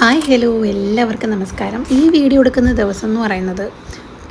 Hi hello എല്ലാവർക്കും നമസ്കാരം. ഈ വീഡിയോ എടുക്കുന്ന ദിവസം എന്ന് പറയുന്നത്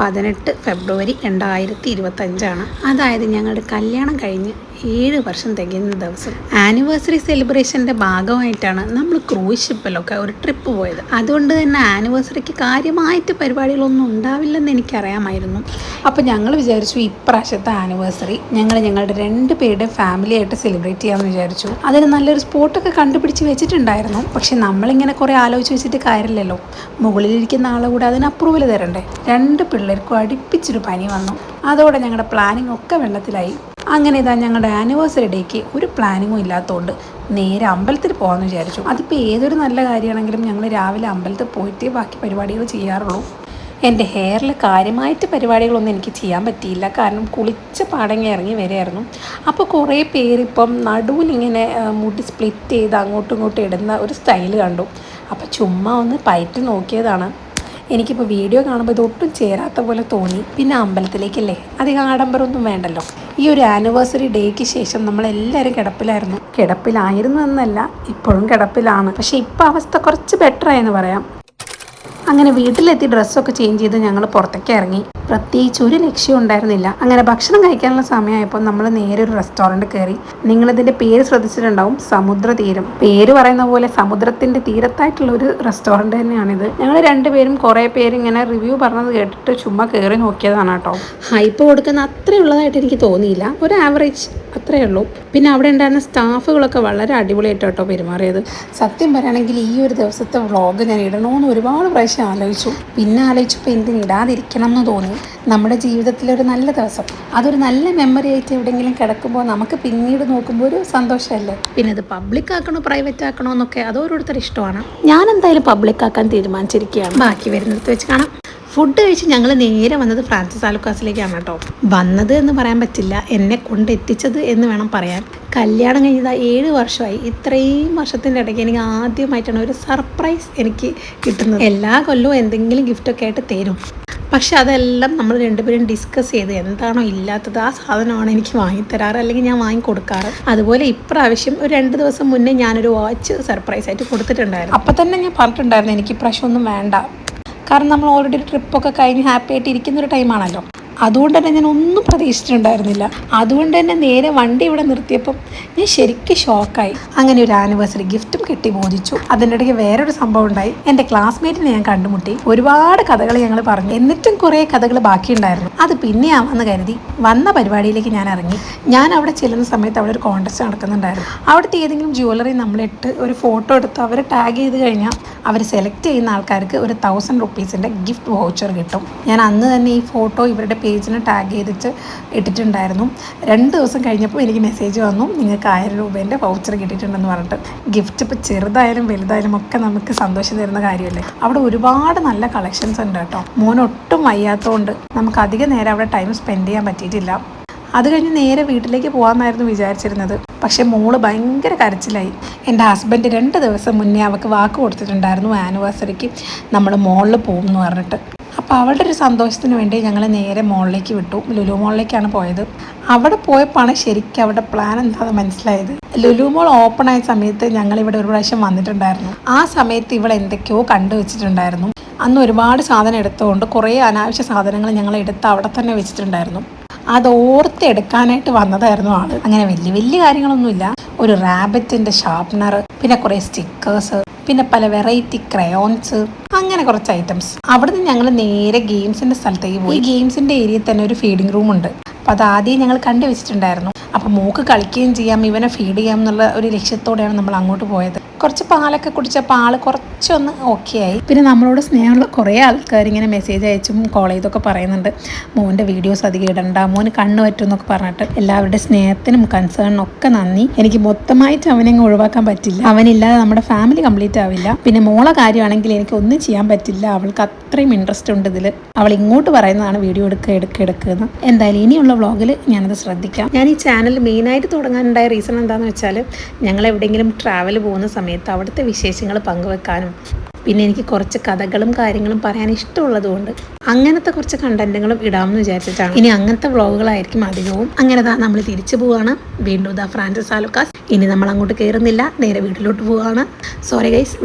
18 ഫെബ്രുവരി 2025 അതായത് ഞങ്ങളുടെ കല്യാണം കഴിഞ്ഞ് 7 വർഷം തികയുന്ന ദിവസം. ആനിവേഴ്സറി സെലിബ്രേഷൻ്റെ ഭാഗമായിട്ടാണ് നമ്മൾ ക്രൂസ് ഷിപ്പിലൊക്കെ ഒരു ട്രിപ്പ് പോയത്. അതുകൊണ്ട് തന്നെ ആനിവേഴ്സറിക്ക് കാര്യമായിട്ട് പരിപാടികളൊന്നും ഉണ്ടാവില്ലെന്ന് എനിക്കറിയാമായിരുന്നു. അപ്പോൾ ഞങ്ങൾ വിചാരിച്ചു ഇപ്രാവശ്യത്തെ ആനിവേഴ്സറി ഞങ്ങളുടെ 2 പേരുടെ ഫാമിലിയായിട്ട് സെലിബ്രേറ്റ് ചെയ്യാമെന്ന് വിചാരിച്ചു. അതിന് നല്ലൊരു സ്പോട്ടൊക്കെ കണ്ടുപിടിച്ച് വെച്ചിട്ടുണ്ടായിരുന്നു. പക്ഷെ നമ്മളിങ്ങനെ കുറേ ആലോചിച്ച് വെച്ചിട്ട് കാര്യമില്ലല്ലോ. മുകളിലിരിക്കുന്ന ആളെ കൂടെ അതിന് അപ്രൂവൽ തരണ്ടേ. 2 പിള്ളേർക്കും അടുപ്പിച്ചൊരു പനി വന്നു. അതോടെ ഞങ്ങളുടെ പ്ലാനിങ് ഒക്കെ വെള്ളത്തിലായി. അങ്ങനെ ഇതാ ഞങ്ങളുടെ ആനിവേഴ്സറി ഡേക്ക് ഒരു പ്ലാനിങ്ങും ഇല്ലാത്തതുകൊണ്ട് നേരെ അമ്പലത്തിൽ പോകാമെന്ന് വിചാരിച്ചു. അതിപ്പോൾ ഏതൊരു നല്ല കാര്യമാണെങ്കിലും ഞങ്ങൾ രാവിലെ അമ്പലത്തിൽ പോയിട്ടേ ബാക്കി പരിപാടികൾ ചെയ്യാറുള്ളൂ. എൻ്റെ ഹെയറിൽ കാര്യമായിട്ട് പരിപാടികളൊന്നും എനിക്ക് ചെയ്യാൻ പറ്റിയില്ല. കാരണം കുളിച്ച പാടങ്ങി ഇറങ്ങി വരെയായിരുന്നു. അപ്പോൾ കുറേ പേരിപ്പം നടുവിലിങ്ങനെ മുടി സ്പ്ലിറ്റ് ചെയ്ത് അങ്ങോട്ടും ഇങ്ങോട്ടും ഇടുന്ന ഒരു സ്റ്റൈൽ കണ്ടു. അപ്പോൾ ചുമ്മാ ഒന്ന് പയറ്റി നോക്കിയതാണ്. എനിക്കിപ്പോൾ വീഡിയോ കാണുമ്പോൾ ഇതൊട്ടും ചേരാത്ത പോലെ തോന്നി. പിന്നെ അമ്പലത്തിലേക്കല്ലേ, അധികം ആഡംബരമൊന്നും വേണ്ടല്ലോ. ഈ ഒരു ആനിവേഴ്സറി ഡേക്ക് ശേഷം നമ്മളെല്ലാവരും കിടപ്പിലായിരുന്നു എന്നല്ല, ഇപ്പോഴും കിടപ്പിലാണ്. പക്ഷേ ഇപ്പോൾ അവസ്ഥ കുറച്ച് ബെറ്ററായെന്ന് പറയാം. അങ്ങനെ വീട്ടിലെത്തി ഡ്രസ്സൊക്കെ ചേഞ്ച് ചെയ്ത് ഞങ്ങൾ പുറത്തേക്ക് ഇറങ്ങി. പ്രത്യേകിച്ച് ഒരു ലക്ഷ്യം ഉണ്ടായിരുന്നില്ല. അങ്ങനെ ഭക്ഷണം കഴിക്കാനുള്ള സമയമായപ്പോൾ നമ്മൾ നേരെ ഒരു റെസ്റ്റോറൻറ്റ് കയറി. നിങ്ങളിതിൻ്റെ പേര് ശ്രദ്ധിച്ചിട്ടുണ്ടാവും, സമുദ്ര തീരം. പേര് പറയുന്ന പോലെ സമുദ്രത്തിൻ്റെ തീരത്തായിട്ടുള്ള ഒരു റെസ്റ്റോറൻറ്റ് തന്നെയാണിത്. ഞങ്ങൾ 2 പേരും കുറേ പേര് ഇങ്ങനെ റിവ്യൂ പറഞ്ഞത് കേട്ടിട്ട് ചുമ്മാ കയറി നോക്കിയതാണ് കേട്ടോ. ഹൈപ്പ് കൊടുക്കുന്ന അത്രയുള്ളതായിട്ട് എനിക്ക് തോന്നിയില്ല, ഒരു ആവറേജ് അത്രയേ ഉള്ളൂ. പിന്നെ അവിടെ ഉണ്ടായിരുന്ന സ്റ്റാഫുകളൊക്കെ വളരെ അടിപൊളിയായിട്ട് കേട്ടോ പെരുമാറിയത്. സത്യം പറയുകയാണെങ്കിൽ ഈ ഒരു ദിവസത്തെ വ്ളോഗ് ഞാൻ ഇടണമെന്ന് ഒരുപാട് പ്രാവശ്യം ആലോചിച്ചു. പിന്നെ ആലോചിച്ചപ്പോൾ എന്തിന് ഇടാതിരിക്കണം എന്ന് തോന്നി. നമ്മുടെ ജീവിതത്തിലൊരു നല്ല ദിവസം, അതൊരു നല്ല മെമ്മറി ആയിട്ട് എവിടെയെങ്കിലും കിടക്കുമ്പോൾ നമുക്ക് പിന്നീട് നോക്കുമ്പോൾ ഒരു സന്തോഷമല്ലേ. പിന്നെ അത് പബ്ലിക് ആക്കണോ പ്രൈവറ്റ് ആക്കണോ എന്നൊക്കെ അത് ഓരോരുത്തരുടെ ഇഷ്ടമാണ്. ഞാൻ എന്തായാലും പബ്ലിക് ആക്കാൻ തീരുമാനിച്ചിരിക്കുകയാണ്. ബാക്കി വരുന്നിടത്ത് വെച്ച് കാണാം. ഫുഡ് കഴിച്ച് ഞങ്ങൾ നേരെ വന്നത് ഫ്രാൻസിസ് ആലുക്കാസിലേക്കാണ് കേട്ടോ. വന്നത് എന്ന് പറയാൻ പറ്റില്ല, എന്നെ കൊണ്ടെത്തിച്ചത് എന്ന് വേണം പറയാൻ. കല്യാണം കഴിഞ്ഞത് 7 വർഷമായി. ഇത്രയും വർഷത്തിൻ്റെ ഇടയ്ക്ക് എനിക്ക് ആദ്യമായിട്ടാണ് ഒരു സർപ്രൈസ് എനിക്ക് കിട്ടുന്നത്. എല്ലാ കൊല്ലവും എന്തെങ്കിലും ഗിഫ്റ്റൊക്കെ ആയിട്ട് തരും. പക്ഷെ അതെല്ലാം നമ്മൾ 2 പേരും ഡിസ്കസ് ചെയ്ത് എന്താണോ ഇല്ലാത്തത് ആ സാധനമാണ് എനിക്ക് വാങ്ങിത്തരാറ്, അല്ലെങ്കിൽ ഞാൻ വാങ്ങിക്കൊടുക്കാറ്. അതുപോലെ ഇപ്രാവശ്യം ഒരു 2 ദിവസം മുന്നേ ഞാനൊരു വാച്ച് സർപ്രൈസ് ആയിട്ട് കൊടുത്തിട്ടുണ്ടായിരുന്നു. അപ്പം തന്നെ ഞാൻ പറഞ്ഞിട്ടുണ്ടായിരുന്നു എനിക്ക് ഇപ്രാവശ്യം ഒന്നും വേണ്ട. കാരണം നമ്മൾ ഓൾറെഡി ഒരു ട്രിപ്പൊക്കെ കഴിഞ്ഞ് ഹാപ്പി ആയിട്ട് ഇരിക്കുന്നൊരു ടൈമാണല്ലോ. അതുകൊണ്ട് തന്നെ ഞാൻ ഒന്നും പ്രതീക്ഷിച്ചിട്ടുണ്ടായിരുന്നില്ല. അതുകൊണ്ട് തന്നെ നേരെ വണ്ടി ഇവിടെ നിർത്തിയപ്പം ഞാൻ ശരിക്കും ഷോക്കായി. അങ്ങനെ ഒരു ആനിവേഴ്സറി ഗിഫ്റ്റും കെട്ടി ബോധിച്ചു. അതിൻ്റെ ഇടയ്ക്ക് വേറൊരു സംഭവം ഉണ്ടായി. എൻ്റെ ക്ലാസ്മേറ്റിനെ ഞാൻ കണ്ടുമുട്ടി. ഒരുപാട് കഥകൾ ഞങ്ങൾ പറഞ്ഞു. എന്നിട്ടും കുറേ കഥകൾ ബാക്കിയുണ്ടായിരുന്നു. അത് പിന്നെ ആവാമെന്ന് കരുതി വന്ന പരിപാടിയിലേക്ക് ഞാൻ ഇറങ്ങി. ഞാൻ അവിടെ ചെല്ലുന്ന സമയത്ത് അവിടെ ഒരു കോൺടെസ്റ്റ് നടക്കുന്നുണ്ടായിരുന്നു. അവിടുത്തെ ഏതെങ്കിലും ജ്വല്ലറി നമ്മളിട്ട് ഒരു ഫോട്ടോ എടുത്ത് അവരെ ടാഗ് ചെയ്ത് കഴിഞ്ഞാൽ അവർ സെലക്ട് ചെയ്യുന്ന ആൾക്കാർക്ക് ഒരു 1000 റുപ്പീസിൻ്റെ ഗിഫ്റ്റ് വൗച്ചർ കിട്ടും. ഞാൻ അന്ന് തന്നെ ഈ ഫോട്ടോ ഇവരുടെ പേജിന് ടാഗ് ചെയ്തിട്ട് ഇട്ടിട്ടുണ്ടായിരുന്നു. 2 ദിവസം കഴിഞ്ഞപ്പോൾ എനിക്ക് മെസ്സേജ് വന്നു, നിങ്ങൾക്ക് 1000 രൂപേൻ്റെ വൗച്ചർ കിട്ടിയിട്ടുണ്ടെന്ന് പറഞ്ഞിട്ട്. ഗിഫ്റ്റ് ഇപ്പോൾ ചെറുതായാലും വലുതായാലും ഒക്കെ നമുക്ക് സന്തോഷം തരുന്ന കാര്യമല്ലേ. അവിടെ ഒരുപാട് നല്ല കളക്ഷൻസ് ഉണ്ട് കേട്ടോ. മോനൊട്ടും വയ്യാത്തതുകൊണ്ട് നമുക്ക് അധികം നേരം അവിടെ ടൈം സ്പെൻഡ് ചെയ്യാൻ പറ്റിയിട്ടില്ല. അത് കഴിഞ്ഞ് നേരെ വീട്ടിലേക്ക് പോകാമെന്നായിരുന്നു വിചാരിച്ചിരുന്നത്. പക്ഷേ മോള് ഭയങ്കര കരച്ചിലായി. എൻ്റെ ഹസ്ബൻഡ് 2 ദിവസം മുന്നേ അവൾക്ക് വാക്ക് കൊടുത്തിട്ടുണ്ടായിരുന്നു ആനിവേഴ്സറിക്ക് നമ്മൾ മോളിൽ പോകും എന്ന് പറഞ്ഞിട്ട്. അപ്പോൾ അവളുടെ ഒരു സന്തോഷത്തിന് വേണ്ടി ഞങ്ങൾ നേരെ മോളിലേക്ക് വിട്ടു. ലുലു മോളിലേക്കാണ് പോയത്. അവിടെ പോയപ്പോഴാണ് ശരിക്കും അവിടെ പ്ലാൻ എന്താണെന്ന് മനസ്സിലായത്. ലുലു മോൾ ഓപ്പൺ ആയ സമയത്ത് ഞങ്ങളിവിടെ ഒരു പ്രാവശ്യം വന്നിട്ടുണ്ടായിരുന്നു. ആ സമയത്ത് ഇവൾ എന്തൊക്കെയോ കണ്ടുവച്ചിട്ടുണ്ടായിരുന്നു. അന്ന് ഒരുപാട് സാധനം എടുത്തുകൊണ്ട് കുറേ അനാവശ്യ സാധനങ്ങൾ ഞങ്ങൾ എടുത്ത് അവിടെ തന്നെ വെച്ചിട്ടുണ്ടായിരുന്നു. അത് ഓർത്തെടുക്കാനായിട്ട് വന്നതായിരുന്നു ആള്. അങ്ങനെ വലിയ കാര്യങ്ങളൊന്നുമില്ല. ഒരു റാബിറ്റിൻ്റെ ഷാർപ്നർ, പിന്നെ കുറേ സ്റ്റിക്കേഴ്സ്, പിന്നെ പല വെറൈറ്റി ക്രയോൺസ്, അങ്ങനെ കുറച്ച് ഐറ്റംസ്. അവിടുന്ന് ഞങ്ങൾ നേരെ ഗെയിംസിൻ്റെ സ്ഥലത്തേക്ക് പോയി. ഗെയിംസിൻ്റെ ഏരിയയിൽ തന്നെ ഒരു ഫീഡിംഗ് റൂം ഉണ്ട്. അപ്പോൾ അത് ആദ്യം ഞങ്ങൾ കണ്ടുവച്ചിട്ടുണ്ടായിരുന്നു. അപ്പോൾ മോക്ക് കളിക്കുകയും ചെയ്യാം, ഇവനെ ഫീഡ് ചെയ്യാം എന്നുള്ള ഒരു ലക്ഷ്യത്തോടെയാണ് നമ്മൾ അങ്ങോട്ട് പോയത്. കുറച്ച് പാലൊക്കെ കുടിച്ചപ്പോൾ ആൾ കുറച്ചൊന്ന് ഓക്കെ ആയി. പിന്നെ നമ്മളോട് സ്നേഹമുള്ള കുറേ ആൾക്കാർ ഇങ്ങനെ മെസ്സേജ് അയച്ചും കോൾ ചെയ്തൊക്കെ പറയുന്നുണ്ട്, മോൻ്റെ വീഡിയോസ് അധികം ഇടണ്ട, മോന് കണ്ണ് പറ്റും എന്നൊക്കെ പറഞ്ഞിട്ട്. എല്ലാവരുടെ സ്നേഹത്തിനും കൺസേണിനും ഒക്കെ നന്ദി. എനിക്ക് മൊത്തമായിട്ട് അവനെങ്ങ് ഒഴിവാക്കാൻ പറ്റില്ല. അവനില്ലാതെ നമ്മുടെ ഫാമിലി കംപ്ലീറ്റ് ആവില്ല. പിന്നെ മോളെ കാര്യമാണെങ്കിൽ എനിക്ക് ഒന്നും ചെയ്യാൻ പറ്റില്ല. അവൾക്ക് അത്രയും ഇൻട്രസ്റ്റ് ഉണ്ട് ഇതിൽ. അവൾ ഇങ്ങോട്ട് പറയുന്നതാണ് വീഡിയോ എടുക്കുക. എന്തായാലും ഇനിയുള്ള വ്ളോഗിൽ ഞാനത് ശ്രദ്ധിക്കാം. ഞാൻ ഈ ചാനൽ മെയിനായിട്ട് തുടങ്ങാനുണ്ടായ റീസൺ എന്താണെന്ന് വെച്ചാൽ, ഞങ്ങൾ എവിടെയെങ്കിലും ട്രാവൽ പോകുന്ന സമയത്ത് അവിടുത്തെ വിശേഷങ്ങൾ പങ്കുവെക്കാനും പിന്നെ എനിക്ക് കുറച്ച് കഥകളും കാര്യങ്ങളും പറയാൻ ഇഷ്ടമുള്ളതുകൊണ്ട് അങ്ങനത്തെ കുറച്ച് കണ്ടന്റുകളും ഇടാമെന്ന് വിചാരിച്ചിട്ടാണ്. ഇനി അങ്ങനത്തെ വ്ളോഗുകളായിരിക്കും അധികവും. അങ്ങനെ നമ്മൾ തിരിച്ചു പോവുകയാണ്. വീണ്ടും ഫ്രാൻസിസ് ആലുക്കാസ്. ഇനി നമ്മൾ അങ്ങോട്ട് കയറുന്നില്ല, നേരെ വീട്ടിലോട്ട് പോവുകയാണ്. സോറി ഗൈസ്,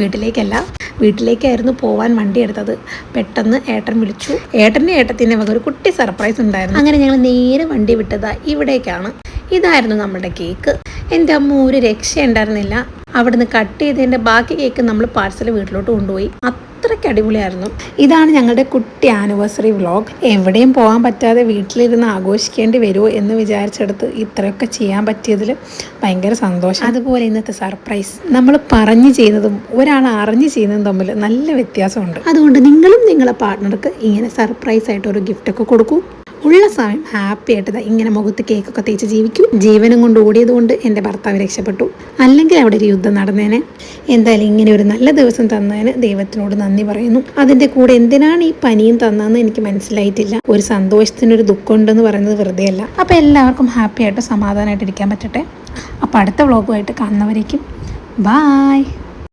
വീട്ടിലേക്കായിരുന്നു പോവാൻ വണ്ടി എടുത്തത്. പെട്ടെന്ന് ഏട്ടൻ വിളിച്ചു. ഏട്ടൻ്റെ ഏട്ടത്തിൻ്റെ വക ഒരു കുട്ടി സർപ്രൈസ് ഉണ്ടായിരുന്നു. അങ്ങനെ ഞങ്ങൾ നേരെ വണ്ടി വിട്ടത് ഇവിടേക്കാണ്. ഇതായിരുന്നു നമ്മുടെ കേക്ക്. എൻ്റെ അമ്മ ഒരു രക്ഷ ഉണ്ടായിരുന്നില്ല. അവിടുന്ന് കട്ട് ചെയ്തതിൻ്റെ ബാക്കി കേക്ക് നമ്മൾ പാഴ്സൽ വീട്ടിലോട്ട് കൊണ്ടുപോയി. അത്രയ്ക്ക് അടിപൊളിയായിരുന്നു. ഇതാണ് ഞങ്ങളുടെ കുട്ടി ആനിവേഴ്സറി വ്ളോഗ്. എവിടെയും പോകാൻ പറ്റാതെ വീട്ടിലിരുന്ന് ആഘോഷിക്കേണ്ടി വരുമോ എന്ന് വിചാരിച്ചെടുത്ത് ഇത്രയൊക്കെ ചെയ്യാൻ പറ്റിയതിൽ ഭയങ്കര സന്തോഷം. അതുപോലെ ഇന്നത്തെ സർപ്രൈസ് നമ്മൾ പറഞ്ഞു ചെയ്യുന്നതും ഒരാൾ അറിഞ്ഞ് ചെയ്യുന്നതും തമ്മിൽ നല്ല വ്യത്യാസമുണ്ട്. അതുകൊണ്ട് നിങ്ങളും നിങ്ങളുടെ പാർട്ട്ണർക്ക് ഇങ്ങനെ സർപ്രൈസ് ആയിട്ട് ഒരു ഗിഫ്റ്റൊക്കെ കൊടുക്കൂ. ഉള്ള സമയം ഹാപ്പി ആയിട്ട് ഇങ്ങനെ മുഖത്ത് കേക്കൊക്കെ തേച്ച് ജീവിക്കും. ജീവനും കൊണ്ട് ഓടിയത് കൊണ്ട് എൻ്റെ ഭർത്താവ് രക്ഷപ്പെട്ടു, അല്ലെങ്കിൽ അവിടെ ഒരു യുദ്ധം നടന്നേനെ. എന്തായാലും ഇങ്ങനെ ഒരു നല്ല ദിവസം തന്നതിന് ദൈവത്തിനോട് നന്ദി പറയുന്നു. അതിൻ്റെ കൂടെ എന്തിനാണ് ഈ പനിയും തന്നതെന്ന് എനിക്ക് മനസ്സിലായിട്ടില്ല. ഒരു സന്തോഷത്തിനൊരു ദുഃഖം ഉണ്ടെന്ന് പറയുന്നത് വെറുതെ അല്ല. അപ്പോൾ എല്ലാവർക്കും ഹാപ്പി ആയിട്ട് സമാധാനമായിട്ട് ഇരിക്കാൻ പറ്റട്ടെ. അപ്പോൾ അടുത്ത വ്ളോഗുമായിട്ട് കാണുന്നവരേക്കും ബായ്.